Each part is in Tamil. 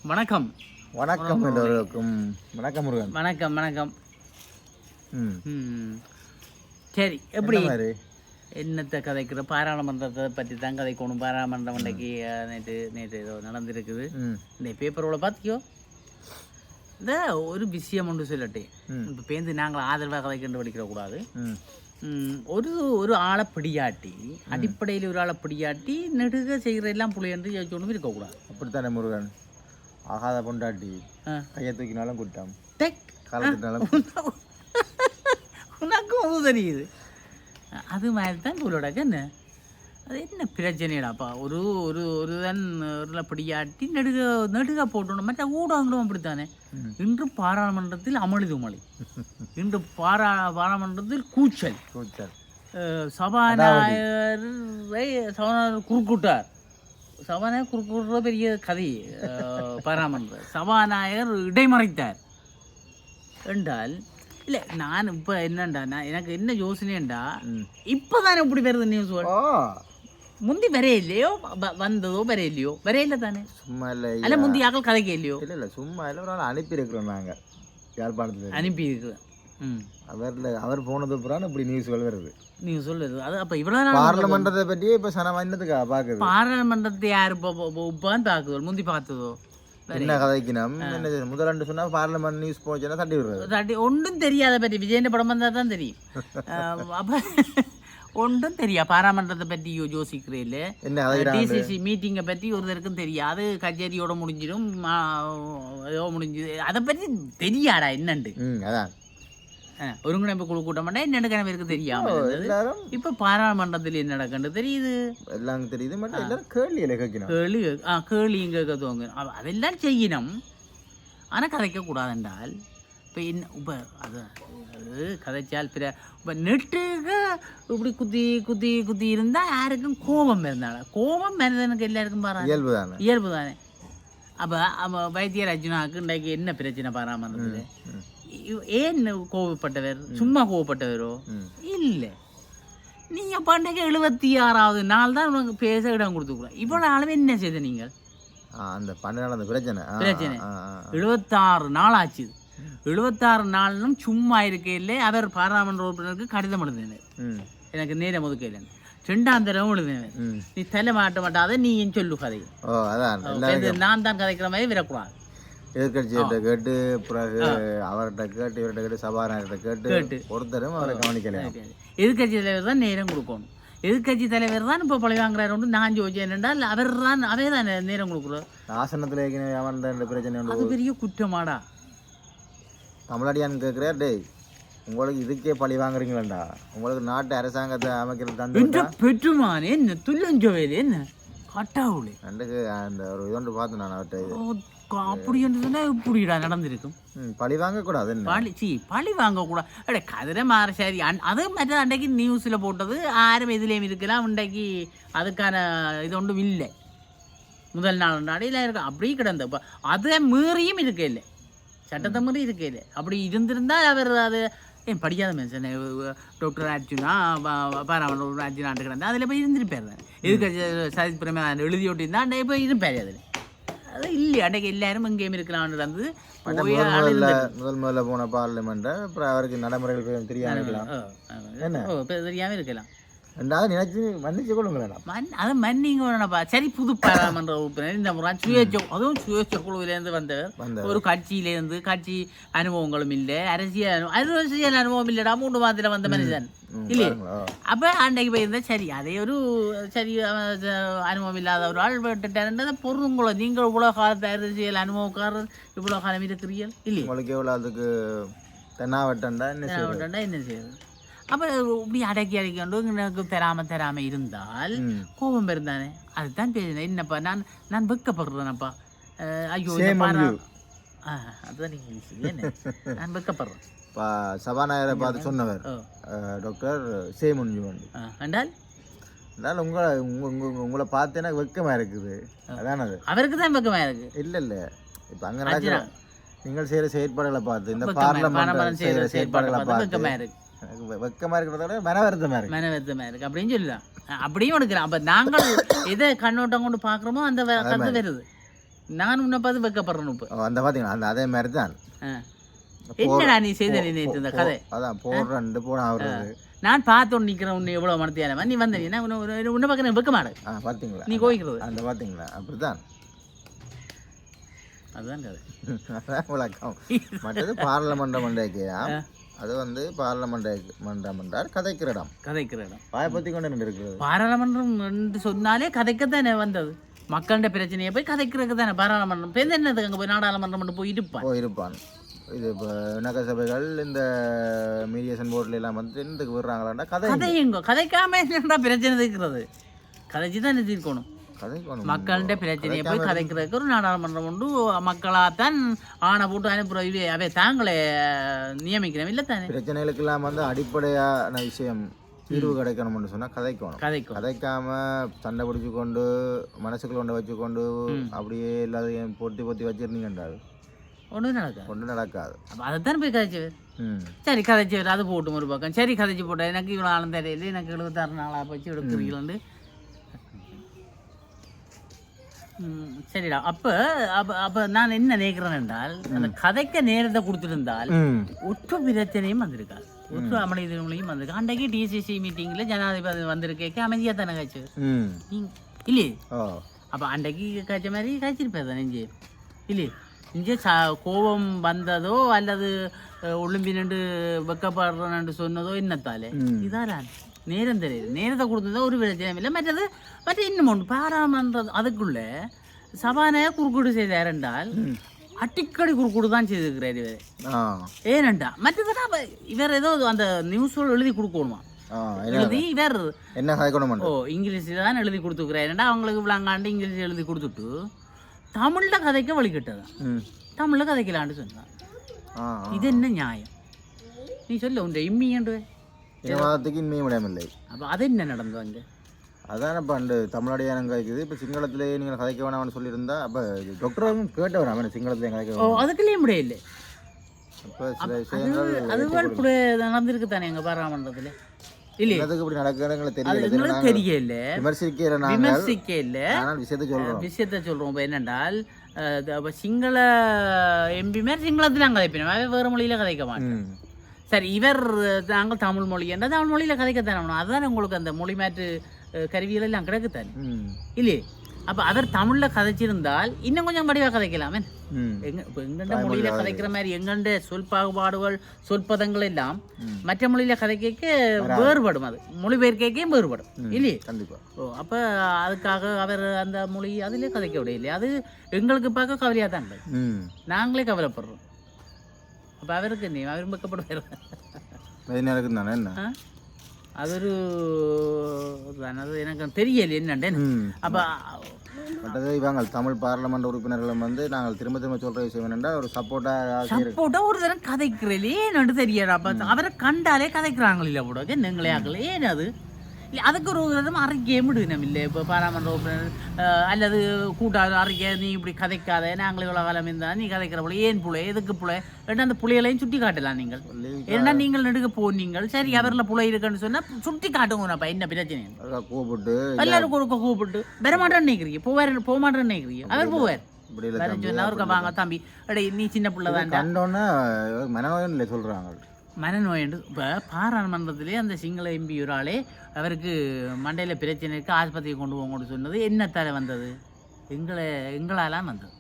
வணக்கம். வணக்கம் எல்லோருக்கும். வணக்கம் முருகன். வணக்கம் வணக்கம். சரி, எப்படி என்னத்தை கதைக்கிற? பாராளுமன்றத்தை பற்றி தான் கதைக்கணும். பாராளுமன்றம் இன்றைக்கு நேற்று ஏதோ நடந்திருக்குது. இந்த பேப்பரோட பார்த்தியோ? இந்த ஒரு விஷயம் ஒன்று சொல்லட்டே, இப்போ பேருந்து நாங்கள் ஆதரவாக கதை கண்டு படிக்கிறக்கூடாது. ஒரு ஆளை பிடியாட்டி, அடிப்படையில் ஒரு ஆளை பிடியாட்டி நெடுக செய்கிற எல்லாம் புள்ளி என்று யோசிச்சோன்னு இருக்கக்கூடாது. அப்படித்தானே முருகன்? ஆகாத பொண்டாட்டி கையை தூக்கினாலும் குட்டம், காலத்தினாலும் உனக்கும் தெரியுது. அது மாதிரி தான் உங்களோட என்ன அது என்ன பிரச்சனைடாப்பா? ஒரு ஒரு ஒரு தான் ஒரு பிடியாட்டி நெடுக போட்டோம். மற்ற ஊடகங்களும் அப்படித்தானே. இன்று பாராளுமன்றத்தில் அமளி, இன்று பாராளுமன்றத்தில் கூச்சல், சபாநாயகரை குறுக்கிட்டார். சபாநாயகர் குறுக்கிட்ட பெரிய கதை. பாராளுமன்ற சபாநாயகர் இடைமறைத்தார் என்றால் இல்லை. நான் இப்போ என்னண்டா, எனக்கு என்ன யோசனைண்டா, இப்போதானே இப்படி வருது நியூஸ். முந்தி வரையில்லையோ, வந்ததோ வரையில்லையோ, வரையில தானே. சும்மா இல்லை அல்ல முந்தி ஆக்கள் கதைக்க இல்லையோ? இல்லை சும்மா இல்லை, ஒரு நாள் அனுப்பியிருக்கிறோம். நாங்கள் யாழ்ப்பாணத்தில் அனுப்பியிருக்கிறோம். அவர் போனது புறான் இப்படி நியூஸ்கள் வருது. நீங்க சொல்லுது அது. அப்போ இவ்வளோ பாராளுமன்றத்தை பற்றியே இப்போ சனம் வந்ததுக்கா பார்க்குது. பாராளுமன்றத்தை யார் உப்பான்னு பார்க்குதோ, முந்தி பார்த்ததோ என்ன கதைக்கணும் முதல் சொன்னா பார்லிமெண்ட் நியூஸ் போச்சுன்னா தட்டி விடுறது. ஒன்றும் தெரியாத பற்றி விஜயன் படம் வந்தால் தான் தெரியும். அப்போ ஒன்றும் தெரியா பாராளுமன்றத்தை பற்றி யோசிக்கிறேன். டிசிசி மீட்டிங்கை பற்றி ஒருத்தருக்கும் தெரியாது. கச்சேரியோட முடிஞ்சிடும், ஏதோ முடிஞ்சுது. அதை பற்றி தெரியாடா என்னண்டு. அதான் ஒருங்கிணைப்பு குழு கூட்ட மாட்டேன் என்னென்ன கிழமைக்கு தெரியாம. இப்ப பாராளுமன்றத்தில் என்ன நடக்குன்னு தெரியுது, எல்லாம் தெரியுது. கேள்வியும் கேட்க தோங்க, அதெல்லாம் செய்யணும். ஆனா கதைக்க கூடாது என்றால் இப்ப என்ன இப்ப அது கதைச்சால் பிற இப்ப நெட்டுக்கு இப்படி குத்தி குத்தி குத்தி இருந்தா யாருக்கும் கோபம் இருந்தால. கோபம் மனிதனுக்கு எல்லாருக்கும் இயல்பு தானே. அப்ப வைத்தியர் அர்ஜுனாவுக்கு இன்றைக்கு என்ன பிரச்சனை பாராளுமன்றத்துல? ஏன் கோவப்பட்டவர்? சும்மா கோவப்பட்டவரோ இல்லை. நீங்க பண்டைக்கு 76வது நாள் தான் உனக்கு பேச இடம் கொடுத்துக்கூடாது. இவ்வளவு அளவு என்ன செய்த நீங்கள்? அந்த 12 பிரச்சனை 76 நாள் ஆச்சு. 76 நாளும் சும்மா இருக்கையிலே அவர் பாராளுமன்ற உறுப்பினருக்கு கடிதம் எழுதினார். எனக்கு நேரம் ஒதுக்கையில் 2ஆம் தடவை எழுதினார். நீ தலை மாட்ட மாட்டாத நீ என் சொல்லு கதை. நான் தான் கதைக்கிற மாதிரி விடக்கூடாது. எதிர்கட்சியிட்ட கேட்டு, பிறகு அவர்கிட்ட கேட்டு, இவர்கிட்ட கேட்டு, சபாநாயகர்கிட்ட கேட்டு ஒருத்தரும் அவரை கவனிக்கல. எதிர்கட்சி தலைவர் தான் நேரம் கொடுக்கணும். எதிர்கட்சி தலைவர் தான் இப்போ பழி வாங்குறாரு. நான் யோசிச்சேன் என்றால் அவர் தான் நேரம் கொடுக்குறோம். ஆசனத்தில் அமர்ந்த பிரச்சனை அது பெரிய குற்றமாடா. தமிழடியான்னு கேட்குறார், டேய் உங்களுக்கு இதுக்கே பழி வாங்குறீங்களா? உங்களுக்கு நாட்டு அரசாங்கத்தை அமைக்கிறது தந்து பெற்றுமானே என்ன துல்லஞ்சோவேல் என்ன கட்டாவுளே ரெண்டுக்கு அந்த ஒரு இதொன்று பார்த்தேன் நான் அவர்கிட்ட. அப்படி என்று சொன்னா இப்படிடா நடந்திருக்கும். பழி வாங்கக்கூடாது, பழி வாங்கக்கூடாது. அடே கதிரை மாற சரி. அது மற்ற அன்றைக்கு நியூஸில் போட்டது யாரும் எதுலேயும் இருக்கலாம். இன்றைக்கு அதுக்கான இது ஒன்றும் இல்லை. முதல் நாள் அடையில இருக்கு அப்படியே கிடந்த. இப்போ அதை மீறியும் இருக்க இல்லை, சட்டத்தை மீறி இருக்க இல்லை. அப்படி இருந்திருந்தால் அவர் அது ஏன் படிக்காத மனுஷன் டாக்டர் அர்ஜுனா பாராளுமன்ற அர்ஜுனாண்டு கிடந்தா அதில் போய் இருந்திருப்பார். எதுக்கு சஜித் பிரேமதாசன் எழுதி ஓட்டியிருந்தா அன்றைக்கு போய் இருப்பார். அதில் அது இல்லை. அன்றைக்கு எல்லாரும் எங்கேயும் இருக்கலாம்னு வந்து முதல்ல போன பார்லிமெண்ட் அப்புறம் அவருக்கு நடைமுறைகள் தெரியாம இருக்கலாம். நினைச்சு மன்னிச்சு கொள்ளுங்களா? அதை மன்னிங்க வேணப்பா. சரி, புது பாராளுமன்ற உறுப்பினர் இந்த முறை சுயேட்சை, அதுவும் சுயேட்சை குழுவிலேருந்து வந்தவர். ஒரு கட்சியிலேருந்து கட்சி அனுபவங்களும் இல்லை, அரசியல் அனுபவம் இல்லைடா. 3 மாதத்தில் வந்த மனிதன் இல்லையே. அப்போ அன்றைக்கு போயிருந்தா சரி, அதே ஒரு சரி அனுபவம் இல்லாத ஒரு ஆள் விட்டுட்டாருன்றதை பொருளுங்களோ. நீங்கள் இவ்வளோ காலத்து அரசியல் அனுபவக்காரர் இவ்வளோ காலம் இருக்கிறீர்கள் இல்லையே. உங்களுக்கு எவ்வளோ அதுக்கு தென்னாவட்டண்டா என்ன செய்யுது? அப்போ இப்படி அடக்கி கொண்டு எனக்கு தராமல் இருந்தால் கோபம் இருந்தானே. அதுதான் பேசுனேன். என்னப்பா நான் வெக்கப்படுறேனப்பா. ஐயோ அதுதான் நீங்கள் நான் வெக்கப்படுறேன். சபாநாயகரை பார்த்து சொன்னவர் டாக்டர் சேமுன்ஜுவன் என்றால் உங்களை பார்த்து எனக்கு வெக்கமாக இருக்குது. அதான் அது அவருக்கு தான் வெக்கமாக இருக்கு. இல்லை இப்போ அங்கே நடக்கிற நீங்கள் செய்கிற செயற்பாடுகளை பார்த்து, இந்த பார்லிமெண்ட் செய்கிற செயற்பாடுகளை பார்த்து வெக்கமா இருக்கிறத மனவருத்தமா இருக்கு அப்படின்னு சொல்லலாம். அப்படியும் எடுக்கலாம். அப்ப நாங்கள் எதை கண்ணோட்டம் கொண்டு பாக்குறோமோ அந்த கருத்து வருது. நான் உன்னை பார்த்து வைக்கப்படுறேன் இப்போ அந்த பார்த்தீங்களா அந்த அதே மாதிரி தான் என்னடா நீ செய்த நீ நேற்று இந்த கதை அதான் போடுறேன் போன ஆகுறது நான் பார்த்தோன்னு நிற்கிறேன் உன்னை எவ்வளோ மனத்தியான நீ வந்த நீ உன்னை பார்க்க வைக்க மாட்டேன் பார்த்தீங்களா நீ கோவிக்கிறது அந்த பார்த்தீங்களா அப்படிதான் அதுதான் கதை அதான் விளக்கம் மற்றது பார்லமெண்ட் மண்டைக்கையா அது வந்து பார்லமெண்ட் என்றால் கதைக்கிற இடம் வாயை பற்றி கொண்டு நின்று இருக்கிறது பாராளுமன்றம் என்று சொன்னாலே கதைக்கத்தானே வந்தது மக்கள்கிட்ட பிரச்சனையை போய் கதைக்கிறதுக்கு தானே பாராளுமன்றம் பேருந்து என்னதுக்கு அங்கே போய் நாடாளுமன்றம் போய் இருப்பான் இது இப்போ நகர சபைகள் இந்த மீடியேஷன் போர்டில் எல்லாம் வந்து என்னதுக்கு விடுறாங்களாண்டா கதையுங்க கதைக்காம என்னடா பிரச்சனை இருக்கிறது கதைச்சு தான் தீர்க்கணும் மக்கள்கிட்ட பிரச்சனையை போய் கதைக்கிறதுக்கு ஒரு நாடாளுமன்றம் உண்டு மக்களாகத்தான் ஆணை போட்டு அனுப்புறது அவை தாங்களே நியமிக்கிறோம் இல்லை தானே பிரச்சனைகளுக்கெல்லாம் வந்து அடிப்படையான விஷயம் தீர்வு கிடைக்கணும்னு சொன்னால் கதைக்காம சண்டை பிடிச்சி கொண்டு மனசுக்குள்ள கொண்டு வச்சு கொண்டு அப்படியே எல்லாத்தையும் பொத்தி வச்சிருந்தீங்கன்றாரு ஒன்றும் நடக்காது அப்போ அதைத்தான் போய் கதைச்சவர் சரி கதைச்சவர் அது போட்டும் ஒரு பக்கம் சரி கதைச்சி போட்டேன் எனக்கு இவ்வளோ ஆளும் தெரியல எனக்கு 76 நாளாக போச்சு எடுக்கிறீங்களு சரிடா அப்போ அப்போ நான் என்ன நினைக்கிறேன் என்றால் அந்த கதைக்க நேரத்தை கொடுத்துருந்தால் ஒற்று பிரச்சனையும் வந்திருக்காது ஒற்று அமைதியும் வந்திருக்கு அன்றைக்கு டிசிசி மீட்டிங்கில் ஜனாதிபதி வந்திருக்கேக்க அமைதியாக தானே காய்ச்சு இல்லையே அப்போ அன்றைக்கு காய்ச்ச மாதிரி காய்ச்சிருப்பேன் தானே இங்கே இல்லையே இங்கே கோபம் வந்ததோ அல்லது ஒழும்பி நின்று வெக்கப்படுறேன்னு சொன்னதோ என்னத்தாலே இதாரான் நேரம் தெரியுது நேரத்தை கொடுத்ததோ ஒரு பிரச்சனையும் இல்லை மற்ற இன்னும் ஒன்று பாராளுமன்றம் அதுக்குள்ள சபாநாயகர் குறுக்கீடு செய்தார் என்றால் அடிக்கடி குறுக்கீடு தான் செய்திருக்கிறார் இவர் ஏனண்டா மற்றதுனா இவர் ஏதோ அந்த நியூஸோடு எழுதி கொடுக்கணுமா எழுதி இவர் என்ன இங்கிலீஷில் தான் எழுதி கொடுத்துக்கிறாருண்டா அவங்களுக்கு விளாங்காண்டு இங்கிலீஷ் எழுதி கொடுத்துட்டு தமிழில் கதைக்க வழிகிட்டதான் தமிழில் கதைக்கலான்னு சொன்னான் இது என்ன நியாயம் நீ சொல்ல உன் இம்மியன்று இனவாதத்துக்கு இன்மையும் இடமில்லை அப்போ அது என்ன நடந்தது அங்கே அதான் இப்போ அந்த தமிழ்நாடு எனக்கு இருக்குது இப்போ சிங்களத்திலே நீங்கள் கதைக்க வேணாம்னு சொல்லியிருந்தா அப்போ டாக்டரும் கேட்டவன் அவன் சிங்களத்திலே கதைக்க அதுக்குள்ளே முடியல இப்போ சில விஷயங்கள் அதுவால் கூட நடந்திருக்கு தானே எங்கள் பாராளுமன்றத்தில் இல்லையே இப்படி நடக்கிறவங்களுக்கு தெரியல விமர்சிக்க இல்லை விஷயத்தை சொல்கிறோம் இப்போ என்னென்றால் சிங்கள எம்பி மாதிரி சிங்களத்தில் கதைப்பினோம் வேறு மொழியில் கதைக்க மாட்டோம் சரி இவர் நாங்கள் தமிழ் மொழி என்றால் தமிழ் மொழியில் கதைக்கத்தானே அதுதான் உங்களுக்கு அந்த மொழி மாற்று கருவிகள் எல்லாம் கிடைக்குத்தானே இல்லையே அப்போ அவர் தமிழில் கதைச்சிருந்தால் இன்னும் கொஞ்சம் வடிவாக கதைக்கலாமே இப்போ எங்கண்ட மொழியில் கதைக்கிற மாதிரி எங்கண்ட சொல் பாகுபாடுகள் சொற்பதங்கள் எல்லாம் மற்ற மொழியில் கதைக்க வேறுபடும் அது மொழிபெயர்க்கையும் வேறுபடும் இல்லையே கண்டிப்பாக அப்போ அதுக்காக அவர் அந்த மொழி அதிலே கதைக்க விடையில்லை அது எங்களுக்கு பார்க்க கவலையாக தான் நாங்களே கவலைப்படுறோம் அப்போ அவருக்கு நீ அவர் வைக்கப்படுவார் என்ன அது ஒரு எனக்கு தெரியல என்னண்டே அப்போ மற்றது இவங்க தமிழ் பார்லமெண்ட் உறுப்பினர்களும் வந்து நாங்கள் திரும்ப சொல்கிற விஷயம் என்னென்னா ஒரு சப்போர்ட்டாக ஒரு தரம் கதைக்கிறே நடு தெரியாது அப்போ அவரை கண்டாலே கதைக்கிறாங்களே இல்லை கூட நீங்களே ஆகல ஏன் அது இல்லை அதுக்கு ஒரு விதம் அறிக்கையே விடுவினம் இல்லை இப்போ பாராளுமன்ற உறுப்பினர் அல்லது கூட்டாளர் அறிக்கை நீ இப்படி கதைக்காத நாங்களே இவ்வளோ காலம் இருந்தால் நீ கதைக்கிற புள்ள ஏன் புள்ள எதுக்கு புள்ள ஏன்னா அந்த புள்ளைகளையும் சுட்டி காட்டலாம் நீங்கள் ஏன்னா நீங்கள் நெடுக்க போனீங்கள் சரி அவரில் புள்ள இருக்குன்னு சொன்னால் சுட்டி காட்டுங்கப்பா என்ன பிரச்சனை கூப்பிட்டு எல்லாரும் கூப்பிட்டு வரமாட்டேன்னு நினைக்கிறீங்க போக மாட்டேன்னு நினைக்கிறீங்க அவர் போவார் அவருக்கு வாங்க தம்பி அடே நீ சின்ன பிள்ளை தான் மனநோயில்லை சொல்கிறாங்க மனநோய் இப்போ பாராளுமன்றத்திலே அந்த சிங்கள எம்பி ஒரு ஆளே அவருக்கு மண்டையில் பிரச்சனைக்கு ஆஸ்பத்திரியை கொண்டு போங்கன்னு சொன்னது என்னத்தால வந்தது எங்களாலாம் வந்தது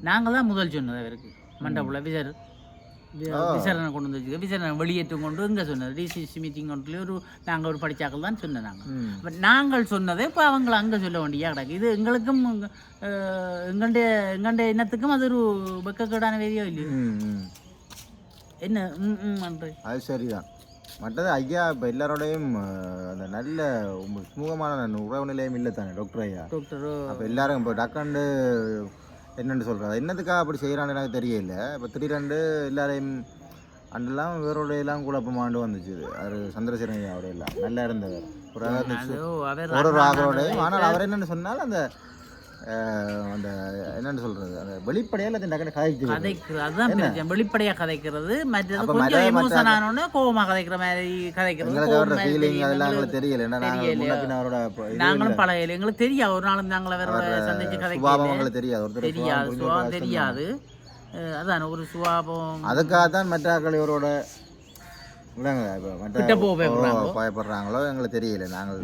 நாங்கள் தான் முதல் சொன்னது அவருக்கு மண்டபுள்ள விசாரணை கொண்டு வந்து வச்சுக்க விசாரணை வெளியேற்றம் கொண்டு இங்கே சொன்னது டிசிசி மீட்டிங் கொண்டு நாங்கள் ஒரு படித்தாக்கள் தான் சொன்னோம் நாங்கள் பட் நாங்கள் சொன்னதை இப்போ அவங்கள அங்கே சொல்ல வேண்டியா கிடக்கு இது எங்களுக்கும் எங்கண்ட இனத்துக்கும் அது ஒரு வெக்கக்கேடான வேதியோ இல்லையோ என்ன அது சரிதான் மற்றது ஐயா இப்போ எல்லாரோடையும் அந்த நல்ல சுமூகமான உறவு நிலையம் இல்லை தானே டாக்டர் ஐயா அப்போ எல்லாரும் இப்போ டக்காண்டு என்னென்னு சொல்கிறது என்னத்துக்காக அப்படி செய்கிறான்னு எனக்கு தெரியல இப்போ திடீரெண்டு எல்லாரையும் அண்டெல்லாம் வேறோடையெல்லாம் குழப்பமாண்டு வந்துச்சு அது சந்திரசேகரன் ஐயாவோட எல்லாம் நல்லா இருந்தவர் ஒரு ராகரோடையும் ஆனால் அவர் என்னென்னு சொன்னால் அந்த என்னன்னு சொல்றது அந்த வெளிப்படையா எல்லாத்தையும் டக்குனு கதைக்கிறது அதுதான் பிரச்சனை. வெளிப்படையா கதைக்கிறது, மற்றது கொஞ்சம் எமோஷன் ஆனோன்னு கோவமா கதைக்கிற மாதிரி கதைக்கிறது. தெரியல, நாங்களும் பழகல, எங்களுக்கு தெரியாது. ஒரு நாள் நாங்கள் அவரோட சந்திச்சு கதைக்க தெரியாது. அதான் ஒரு சுபாவம். அதுக்காக தான் மற்ற இவரோட பயப்படுறாங்களோ எங்களுக்கு தெரியல. நாங்கள்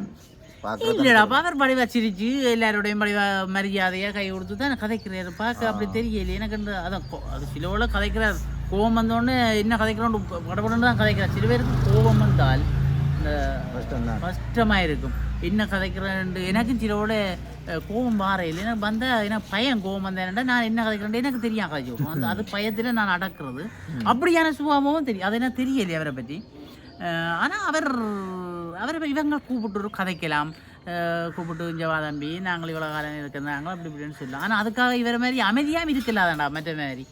இல்லடா அவர் படிவா சிரிச்சு எல்லாரோடையும் படிவா மரியாதையா கை கொடுத்து தான் கதைக்கிறாரு. பார்க்க அப்படி தெரியல எனக்கு. அதான் அது சிலவோட கதைக்கிறார். கோபம் வந்தோடனே என்ன கதைக்கிறோம் படப்படன்னு தான் கதைக்கிறார். சில பேருக்கு கோபம் வந்தால் இந்த கஷ்டமாக இருக்கும். என்ன கதைக்கிறேன் எனக்கும் சிலவோட கோபம் வாரையில் எனக்கு வந்தால் எனக்கு பயம் கோபம் வந்தேன்டா நான் என்ன கதைக்கிறேன் எனக்கு தெரியும் கதைச்சி விடுவோம். அது பயத்தில் நான் அடக்கிறது. அப்படியான சுபாவமும் தெரியும். அது என்ன தெரியலையே அவரை பற்றி. ஆனால் அவரை இவங்க கூப்பிட்டு கதைக்கலாம், கூப்பிட்டு இங்கே வாதம்பி நாங்கள் இவ்வளோ காலம் இருக்கிறாங்க அப்படி இப்படின்னு சொல்லலாம். ஆனால் அதுக்காக இவரை மாதிரி அமைதியாக இருக்கலாதாண்டா. மற்ற மாதிரி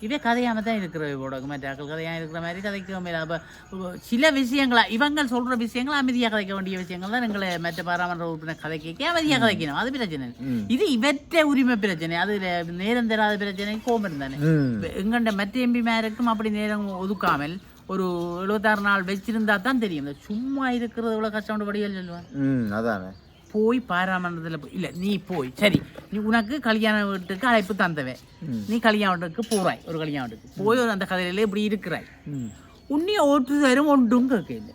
இவே கதையாமல் தான் இருக்கிற இவோட மற்றாக்கள் கதையாக இருக்கிற மாதிரி கதைக்க முடியாது. அப்போ சில விஷயங்களா இவங்க சொல்கிற விஷயங்கள் அமைதியாக கதைக்க வேண்டிய விஷயங்கள் தான் எங்களை மற்ற பாராமன்ற உறுப்பினர் கதைக்க அமைதியாக கதைக்கணும். அது பிரச்சனை. இது இவற்றை உரிமை பிரச்சனை. அது நேரம் தராத பிரச்சனை. கோபம் தானே எங்கண்ட மற்ற எம்பிமாருக்கும் அப்படி நேரம் ஒதுக்காமல் ஒரு 76 நாள் வச்சிருந்தா தான் தெரியும். சும்மா இருக்கிறது எவ்வளோ கஷ்டப்பட்டு வடிகள் சொல்லுவான். அதானே போய் பாராமன்றத்தில் இல்லை நீ போய் சரி நீ உனக்கு கல்யாண வீட்டுக்கு அழைப்பு தந்தவே நீ கல்யாண வீட்டுக்கு போகிறாய். ஒரு கல்யாண வீட்டுக்கு போய் அந்த கதையில இப்படி இருக்கிறாய். உன்னைய ஓட்டு தரும் ஒன்றும் கேட்கல.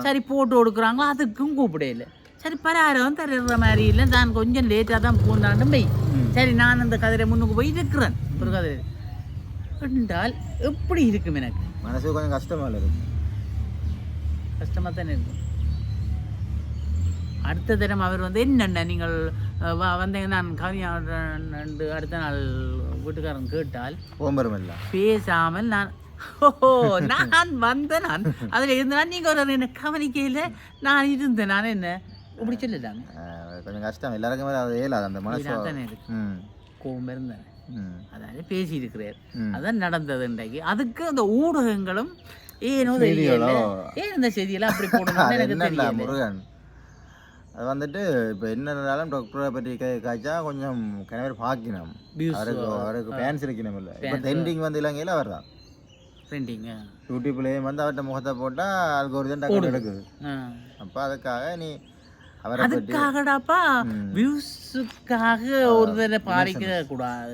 சரி போட்டு கொடுக்குறாங்களோ அதுக்கும் கூப்பிட இல்லை. சரி பராரம் தர்ற மாதிரி இல்லை. நான் கொஞ்சம் லேட்டாக தான் போனாலும் போய் சரி நான் அந்த கதையை முன்னுக்கு போய் இருக்கிறேன். ஒரு கதை என்றால் எப்படி இருக்கும் எனக்கு மனசு கொஞ்சம் கஷ்டமா இருக்கு. கஷ்டமாக தானே இருக்கும். அடுத்த தினம் அவர் என்னென்ன நீங்கள் வந்தீங்க நான் காரியம் அடுத்த நாள் வீட்டுக்காரன் கேட்டால் பேசாமல் நான் வந்தேன். நான் அதில் இருந்தேன். நீங்கள் ஒரு என்ன கவனிக்கையில் நான் இருந்தேன். நான் என்ன இப்படி சொல்லிட்டாங்க. கொஞ்சம் கஷ்டம் எல்லாருக்குமே. அது ஏலாது அந்த மனசு தானே இருக்கு. கோபம் இருந்தேன். அதாவது பேசி இருக்கிறார். அதான் நடந்தது இன்றைக்கு. அதுக்கு அந்த ஊடகங்களும் ஏனோ தெரியல ஏன் இந்த செய்தியெல்லாம் அப்படி போடணும்னு எனக்கு தெரியல. முருகன் அது வந்துட்டு இப்போ என்னன்னாலும் டாக்டரை பற்றி காய்ச்சா கொஞ்சம் கிணறு பார்க்கணும். அவருக்கு ஃபேன்ஸ் இருக்கணும். இல்லை இப்போ ட்ரெண்டிங் இலங்கையில் அவர் தான் ட்ரெண்டிங். யூடியூப்லேயே அவர்கிட்ட முகத்தை போட்டால் அதுக்கு ஒரு தான் டக்குனு எடுக்குது. அப்போ அதுக்காக நீ அதுக்காகடாப்பா வியூஸுக்காக ஒரு தடவை பாதிக்க கூடாது,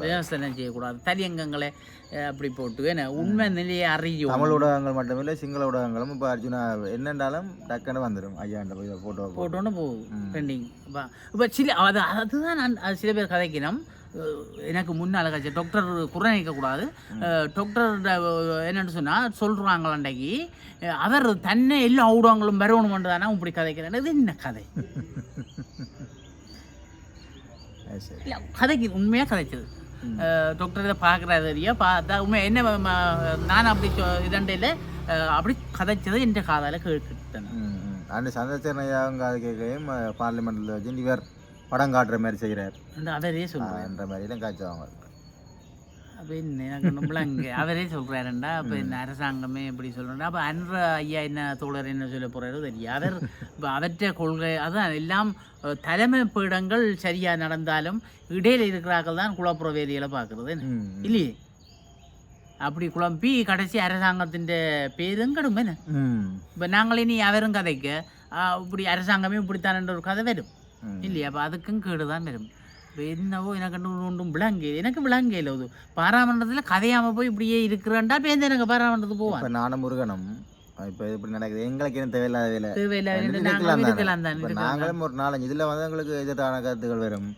விமர்சனம் செய்யக்கூடாது. தலியங்கங்களை அப்படி போட்டு என்ன உண்மை நிலையை அறியும். தமிழ் ஊடகங்கள் மட்டுமில்லை சிங்கள ஊடகங்களும் இப்போ அர்ஜுனா என்னென்றாலும் டக்குன்னு வந்துடும். ஐயாண்ட போய் போட்டோன்னு போகுது ட்ரெண்டிங். இப்போ சில அதுதான் நான் சில பேர் கதைக்கணும். எனக்கு முன்னால் கட்சி டாக்டர் குறை நிற்கக்கூடாது. டாக்டர் என்னென்னு சொன்னால் சொல்கிறாங்கள அன்றைக்கு அவர் தன்னை எல்லா ஊடகங்களும் வரணுமென்று தானே இப்படி கதைக்கிறேன். இது என்ன கதை? இல்லை கதைக்கு உண்மையாக கதைச்சது. டாக்டர் இதை பார்க்குறதையா பார்த்தா உண்மை என்ன நான் அப்படி இதண்டையில் அப்படி கதைச்சது என்ற காதால் கேட்டுட்டேன். அந்த சந்திரசேகரன் அவங்க அது கேட்கையும் பார்லிமெண்ட்டில் வச்சு இவர் படம் காட்டுற மாதிரி செய்கிறார். அவரே சொல்கிறாருன்ற மாதிரிலாம் காய்ச்சுவாங்க. அப்போ என்ன எனக்கு நம்மளாங்க அவரே சொல்கிறாருண்டா. அப்போ என்ன அரசாங்கமே எப்படி சொல்கிறேன்டா. அப்போ அன்ற ஐயா என்ன தோழர் என்ன சொல்ல போகிறாரோ தெரியும். அவர் இப்போ அவற்ற கொள்கை அதான் எல்லாம் தலைமை பீடங்கள் சரியாக நடந்தாலும் இடையில இருக்கிறார்கள் தான் குழப்புற வேலைகளை பார்க்குறது இல்லையே. அப்படி குழம்பி கடைசி அரசாங்கத்தின் பேரும் கடும் என்ன. இப்போ நாங்கள் இனி அவரும் கதைக்க இப்படி அரசாங்கமே இப்படித்தானன்ற ஒரு கதை வரும் இல்லையா. அப்போ அதுக்கும் கேடு தான் வரும். இப்போ என்னவோ எனக்கு ஒன்றும் விளங்கையில் எனக்கு விளங்கையில் அது பாராமன்றத்தில் கதையாமல் போய் இப்படியே இருக்கிறேன்டா பேருந்து எனக்கு பாராமன்றத்துக்கு போவான். இப்போ நானும் முருகனும் இப்போ இப்படி நடக்குது எங்களுக்கு என்ன தேவையில்லாத இருக்கலாம் தான். நாங்களும் ஒரு 4-5 இதில் எங்களுக்கு எதிரான கருத்துக்கள் வரும்,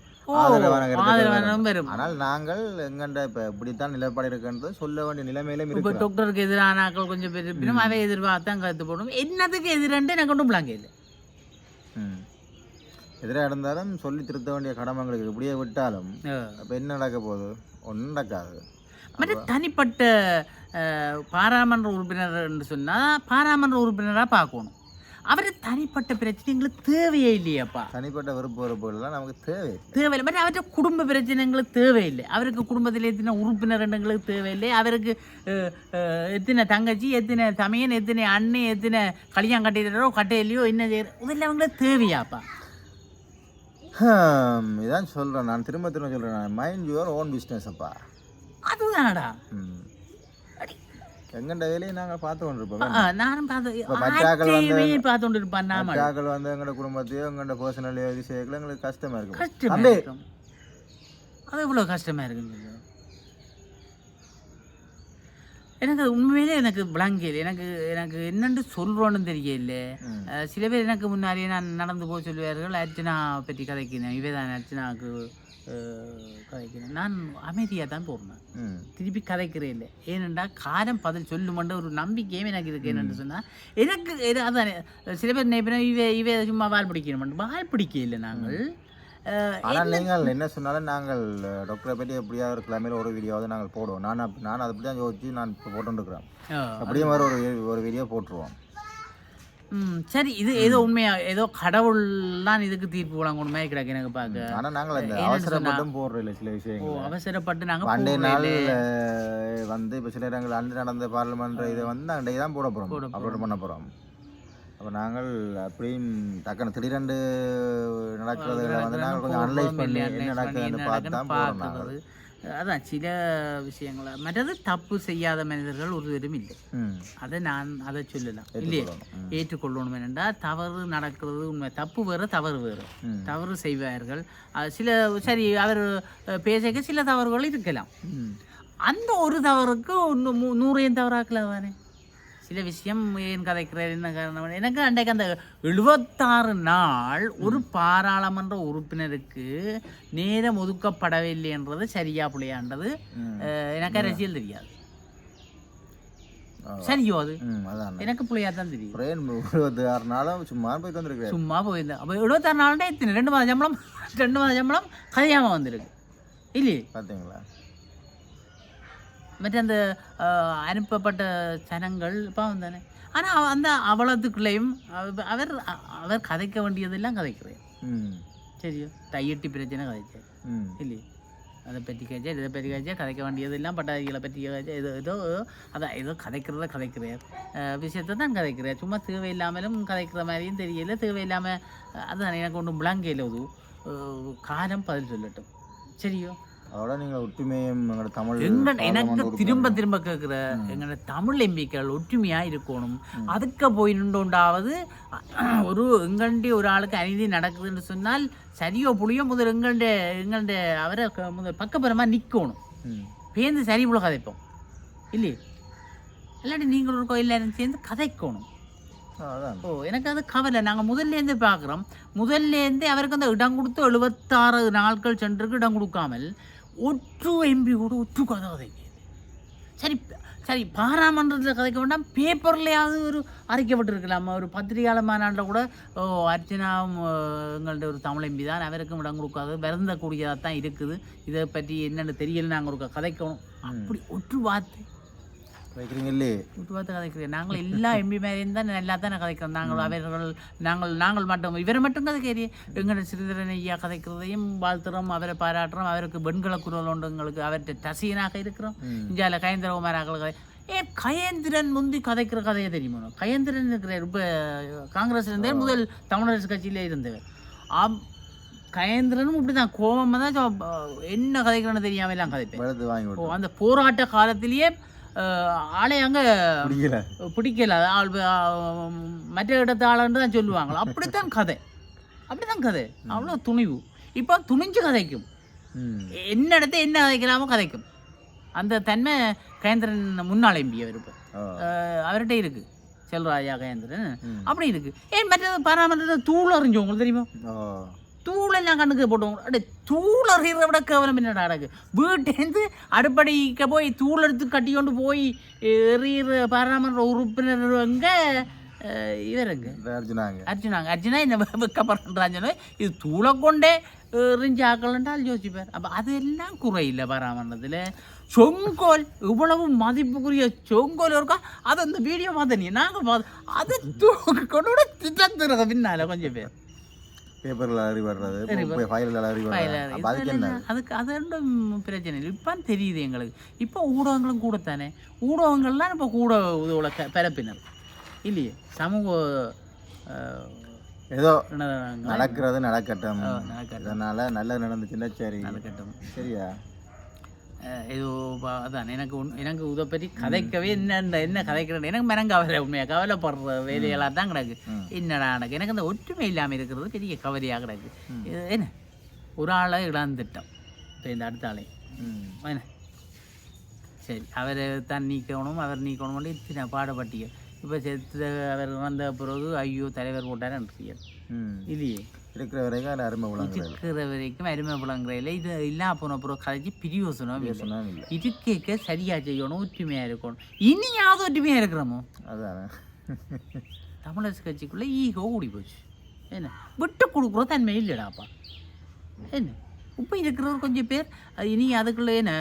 ஆனால் நாங்கள் எங்கண்ட இப்போ இப்படித்தான் நிலைப்பாடு இருக்குன்றது சொல்ல வேண்டிய நிலைமையிலும் இப்போ டாக்டருக்கு எதிரான ஆக்கள் கொஞ்சம் பேர் இருப்பினும் அதை எதிர்பார்த்தான் கருத்து போடணும். என்னதுக்கு எதிராண்டு எனக்கு ஒன்றும் விளங்கையில். எதிராக இருந்தாலும் சொல்லி திருத்த வேண்டிய கடமைங்களுக்கு இப்படியே விட்டாலும் அப்போ என்ன நடக்க போகுது? ஒன்றும் நடக்காது. மற்ற தனிப்பட்ட பாராளுமன்ற உறுப்பினர் என்று சொன்னால் பாராளுமன்ற உறுப்பினராக பார்க்கணும். அவர் தனிப்பட்ட பிரச்சனைங்களுக்கு தேவையே இல்லையாப்பா. தனிப்பட்ட வெறுப்புகள்லாம் நமக்கு தேவையில்லை. மற்ற அவற்றை குடும்ப பிரச்சனைங்களுக்கு தேவையில்லை. அவருக்கு குடும்பத்தில் எத்தனை உறுப்பினர்களுக்கு தேவையில்லை. அவருக்கு எத்தனை தங்கச்சி எத்தனை தமையன் எத்தனை அண்ணன் எத்தனை கல்யாணம் கட்டிடுறோ கட்டையிலையோ என்ன செய்யறோ இதெல்லாம் அவங்களுக்கு தேவையாப்பா. இதான் சொல்கிறேன், நான் திரும்ப சொல்கிறேன், மைண்ட் யுவர் ஓன் பிஸ்னஸ் அப்பா. அதுதானடா எங்கண்ட வேலையை நாங்கள் பார்த்து கொண்டிருப்போம். நானும் மற்றாக்கள் பார்த்து இருப்பான். மற்றாக்கள் வந்து எங்களோட குடும்பத்தையோ எங்களோட பர்சனல் விஷயங்கள் எங்களுக்கு கஷ்டமாக இருக்கும். அது எவ்வளோ கஷ்டமாக இருக்குங்க. எனக்கு அது உண்மையிலே எனக்கு விளங்கல. எனக்கு என்னென்று சொல்கிறோன்னு தெரியல. சில பேர் எனக்கு முன்னாடியே நான் நடந்து போய் சொல்லுவார்கள், அர்ச்சனா பற்றி கதைக்கிறேன், இவே தான் அர்ச்சனாவுக்கு கதைக்கிறேன். நான் அமைதியாக தான் போடுறேன், திருப்பி கதைக்கிறேன் இல்லை. ஏனென்றா காரம் பதில் சொல்லுமென்ற ஒரு நம்பிக்கையும் எனக்கு இருக்கு. என்னென்னு சொன்னால் எனக்கு அதான் சில பேர் நினைப்பேன், இவே சும்மா வால் பிடிக்கணும், வால் பிடிக்க இல்லை. நாங்கள் ஆனால் நீங்கள் என்ன சொன்னாலும் நாங்கள் டாக்டரை பற்றி எப்படியா ஒரு கிழமையில் ஒரு வீடியோவாவது நாங்கள் போடுவோம். நான் அதை பற்றி தான் யோசிச்சு நான் இப்போ போட்டுருக்குறேன். அப்படியே மாதிரி ஒரு வீடியோ போட்டுருவோம். சரி, இது ஏதோ உண்மையா ஏதோ கடவுள் தான் இதுக்கு தீர்ப்பு வழங்கணும் மாதிரி கிடக்கு எனக்கு பார்க்க. ஆனால் நாங்கள் அந்த அவசரப்பட்டும் போடுறோம் இல்லை சில விஷயங்கள். அவசரப்பட்டு நாங்கள் பண்டைய நாள் வந்து இப்போ சில இடங்கள் அன்று நடந்த பார்லிமெண்ட் இதை வந்து நாங்கள் தான் போட போகிறோம், அப்லோட் பண்ண போகிறோம். அப்போ நாங்கள் அப்படியும் டக்குன்னு திடீரெண்டு நடக்கிறதுல வந்து நாங்கள் கொஞ்சம் அனலைஸ் பண்ணி என்ன நடக்குதுன்னு பார்த்து தான் போகிறோம். அதான் சில விஷயங்களை. மற்றது தப்பு செய்யாத மனிதர்கள் ஒருவரும் இல்லை. அதை சொல்லலாம் இல்லையே, ஏற்றுக்கொள்ளணும். என்னென்றால் தவறு நடக்கிறது உண்மை. தப்பு வேறு தவறு வேறு. தவறு செய்வார்கள் சில. சரி, அவர் பேசக்க சில தவறுகள் இருக்கலாம். அந்த ஒரு தவறுக்கு 100 தவறாக்கலாவானே. சில விஷயம் ஏன் கதைக்கிறேன் என்ன காரணம், எனக்கு அன்றைக்கு அந்த 76 நாள் ஒரு பாராளுமன்ற உறுப்பினருக்கு நேரம் ஒதுக்கப்படவில்லை என்றது சரியா பிள்ளையான்றது எனக்கு அரசியல் தெரியாது. சரியோ அது எனக்கு பிள்ளையா தான் தெரியும். 76 நாளும் சும்மா போயிட்டு வந்துருக்கு. சும்மா போயிருந்தேன். அப்போ 76 நாள்னா எத்தனை 2 மாத சம்பளம் கதையாமல் வந்திருக்கு இல்லையே, பார்த்தீங்களா? மற்ற அந்த அனுப்பப்பட்ட சனங்கள் பாவம் தானே. ஆனால் அந்த அவலத்துக்குள்ளேயும் அவர் கதைக்க வேண்டியதெல்லாம் கதைக்கிறேன். சரியோ, தையட்டி பிரச்சனை கதைச்சார் இல்லையே, அதை பற்றி கதைச்சா இதை பற்றி கதைச்சா கதைக்க வேண்டியதெல்லாம் பட்டாதிகளை பற்றி கதைச்சா ஏதோ அதான் ஏதோ கதைக்கிறார் விஷயத்தை தான் கதைக்கிறார். சும்மா தேவையில்லாமலும் கதைக்கிற மாதிரியும் தெரியல, தேவையில்லாமல் அதுதான் எனக்கு ஒன்றும் விளங்கையில் ஒரு காலம் பதில் சொல்லட்டும். சரியோ, அதோட நீங்கள் ஒற்றுமையும் எங்களோட தமிழ் எனக்கு திரும்ப கேட்குற எங்களோட தமிழ் எம்பிக்கள் ஒற்றுமையாக இருக்கணும். அதுக்கு போய் நின்றுண்டாவது எங்கள்டே ஒரு ஆளுக்கு அநீதி நடக்குதுன்னு சொன்னால் சரியோ புளியோ முதல் எங்கள்ட அவரை முதல் பக்கப்புறமாக நிற்கணும். பேருந்து சரி போல கதைப்போம் இல்லையே, இல்லாட்டி நீங்கள் ஒரு கோயிலில் சேர்ந்து கதைக்கணும். எனக்கு அது கவலை. நாங்கள் முதல்லேருந்து பார்க்குறோம். முதல்லேருந்தே அவருக்கு அந்த இடம் கொடுத்து 76 நாட்கள் சென்றுக்கு இடம் கொடுக்காமல் ஒற்று எம்பி கூட ஒற்று கதை கதைக்க. சரி பாராளுமன்றத்தில் கதைக்க வேண்டாம், பேப்பர்லையாவது ஒரு அறிக்கப்பட்டிருக்கலாமா, ஒரு பத்திரிகையாளர் மாநாட்டில் கூட அர்ச்சனாவும் எங்கள்கிட்ட ஒரு தமிழ் எம்பி தான், அவருக்கும் இடம் கொடுக்காது, வருந்தக்கூடியதாக தான் இருக்குது, இதை பற்றி என்னென்னு தெரியல, நாங்கள் ஒரு கதைக்கணும். அப்படி ஒற்று வார்த்தை கதைக்கிறீங்களே, ஒற்று வார்த்தை கதைக்கிறேன். நாங்கள் எல்லா எம்பி மாதிரியும் தான் நல்லா தானே கதைக்கிறோம். நாங்கள் மட்டும் இவரை மட்டும் கதைக்கிறீ, எங்களோட சிறிதரன் ஐயா கதைக்கிறதையும் வாழ்த்துறோம், அவரை பாராட்டுறோம். அவருக்கு வெண்கல குரல் உண்டு, எங்களுக்கு அவர்கிட்ட ரசிகனாக இருக்கிறோம். இந்தியாவில் கயேந்திரகுமாராக கயேந்திரன் முந்தி கதைக்கிற கதையை தெரியுமா? கயேந்திரன் இருக்கிறார், இப்போ காங்கிரஸ் இருந்தே முதல் தமிழரசு கட்சியிலே இருந்தவர். கயேந்திரனும் இப்படி தான் கோபமாக தான் என்ன கதைக்கிறோன்னு தெரியாமல் எல்லாம் கதைப்பேன். அந்த போராட்ட காலத்திலேயே ஆளை அங்கே பிடிக்கல, மற்ற இடத்து ஆளுன்னு தான் சொல்லுவாங்களா. அப்படித்தான் கதை அவ்வளோ துணிவு. இப்போ துணிஞ்சு கதைக்கும், என்ன இடத்த என்ன கதைக்கலாமோ கதைக்கும். அந்த தன்மை கயேந்திரன் முன்னாள் எம்பி அவர் இப்போ அவர்கிட்ட இருக்கு, செல்வராஜா கயேந்திரன் அப்படி இருக்கு. ஏன் மற்ற பாராளுமன்றத்தில் தூள் அறிஞ்சோம் உங்களுக்கு தெரியுமா? தூளெல்லாம் கண்ணுக்கு போட்டோம். அப்படியே தூள் அறிகிற விட கேவலம் என்னடா அடக்கு. வீட்டேருந்து அடுப்படிக்க போய் தூள் எடுத்து கட்டி கொண்டு போய் எறிகிற பாராளுமன்ற உறுப்பினர் எங்கே இவருங்க அர்ஜுனாங்க இந்த வெக்கப்படுறாங்க. இது தூளை கொண்டே எறிஞ்சு ஆக்கலன்றால் யோசிப்பார். அப்போ அதெல்லாம் குறையில்லை பாராளுமன்றத்தில். சொங்கோல் இவ்வளவு மதிப்புக்குரிய சொங்கோல் இருக்கா, அது அந்த வீடியோ பார்த்தனீங்க நாங்கள் பார்த்து அதை கொண்டு விட திட்டத்துறத பின்னால கொஞ்சம் பேர் பேப்பரில் அறிவடுறது, அதுக்கு அது ரெண்டும் பிரச்சனை இல்லை. இப்போ தெரியுது எங்களுக்கு. இப்போ ஊடகங்களும் கூடத்தானே, ஊடகங்கள்லாம் இப்போ கூட பரப்பினர் இல்லையே. சமூக ஏதோ இனதவங்கள் நடக்கிறது நடக்கட்டும். நடக்கட்டும். இதனால நல்லது நடந்துச்சுன்னா சரி நடக்கட்டும். சரியா. ஏதோ அதான் எனக்கு இதை பற்றி கதைக்கவே என்ன கதைக்கிறேன் எனக்கு மனம் கவலை, உண்மையாக கவலைப்படுற வேலைகளாக தான் கிடக்கு. என்னடா நடக்கு எனக்கு அந்த ஒற்றுமை இல்லாமல் இருக்கிறது பெரிய கவலையாக கிடக்கு. என்ன ஒரு ஆளை இழந்துட்டோம் இப்போ இந்த அடுத்த ஆளை என்ன சரி அவரை தான் நீக்கணும் அவர் நீக்கணும்னு இத்தனை பாடுபட்டிய இப்போ செத்து அவர் வந்த பிறகு ஐயோ தலைவர் போட்டார் இல்லையே இருக்கிற வரைக்கும் அது அருமை இருக்கிற வரைக்கும் அருமை விளங்குறையில் இது இல்லாம போன பிறகு கதைச்சி பிரியோசனம் இது கேட்க சரியா செய்யணும், ஒற்றுமையாக இருக்கணும். இனியாவது ஒற்றுமையாக இருக்கிறோமோ அதானே. தமிழரசு கட்சிக்குள்ளே ஈகோ ஓடி போச்சு. என்ன விட்டு கொடுக்குற தன்மை இல்லைடாப்பா. என்ன இப்போ இருக்கிறவர் கொஞ்சம் பேர் இனி அதுக்குள்ளே என்ன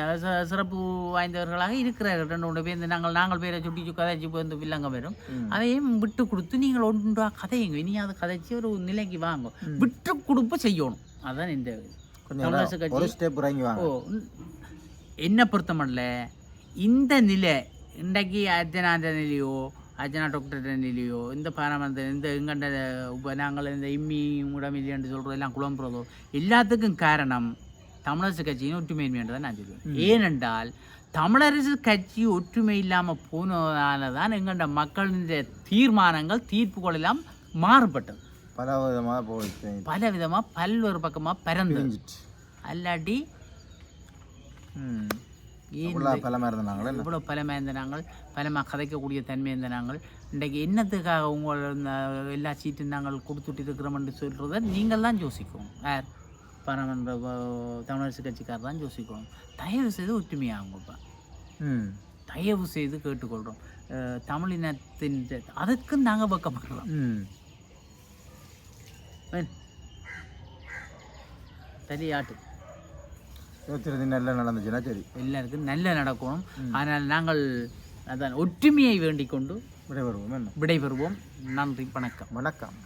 சிறப்பு வாய்ந்தவர்களாக இருக்கிறார்கள். 2 பேர் நாங்கள் பேரை சுட்டி கதைச்சி வந்து வில்லங்க வரும். அதையும் விட்டு கொடுத்து நீங்கள் ஒன்றா கதையுங்க, இனியாவது கதைச்சி ஒரு நிலைக்கு வாங்க, விட்டு கொடுப்பு செய்யணும். அதுதான் இந்த தமிழரசு கட்சி. என்ன பொறுத்தமல்ல இந்த நிலை இன்றைக்கு அர்ஜனாந்த நிலையோ அர்ஜனா டாக்டர் நிலையோ இந்த பாராமந்த இந்த எங்கண்ட இப்போ நாங்கள் இந்த இம்மி உடமில்லைன்னு சொல்கிறதோ எல்லாம் குழம்புறதோ எல்லாத்துக்கும் காரணம் தமிழரசு கட்சியின் ஒற்றுமையின்மைன்னு தான் நான் சொல்லுவேன். ஏனென்றால் தமிழரசு கட்சி ஒற்றுமை இல்லாமல் போனதால தான் எங்கண்ட மக்களின் தீர்மானங்கள் தீர்ப்புகள் எல்லாம் மாறுபட்டது. பல விதமாக பல்வேறு பக்கமாக பறந்து அல்லாட்டி இவ்வளோ பலமாக இருந்த நாங்கள் பலமாக கதைக்கக்கூடிய தன்மை இருந்த நாங்கள் இன்றைக்கு என்னத்துக்காக உங்கள் எல்லா சீட்டும் நாங்கள் கொடுத்துட்டு இருக்கிறோம்னு சொல்கிறத நீங்கள் தான் யோசிக்கணும். யார் பாராளுமன்ற தமிழரசு கட்சிக்காரர் தான் யோசிக்கணும். தயவு செய்து ஒற்றுமையாகுங்கப்பா, தயவு செய்து கேட்டுக்கொள்கிறோம். தமிழினத்தின் அதுக்கும் நாங்கள் பக்கப்படுறோம். சரியாட்டு நல்லா நடந்துச்சுன்னா சரி, எல்லாருக்கும் நல்ல நடக்கணும். ஆனால் நாங்கள் அதான் ஒற்றுமையை வேண்டிக் கொண்டு விடைபெறுவோம். நன்றி, வணக்கம்.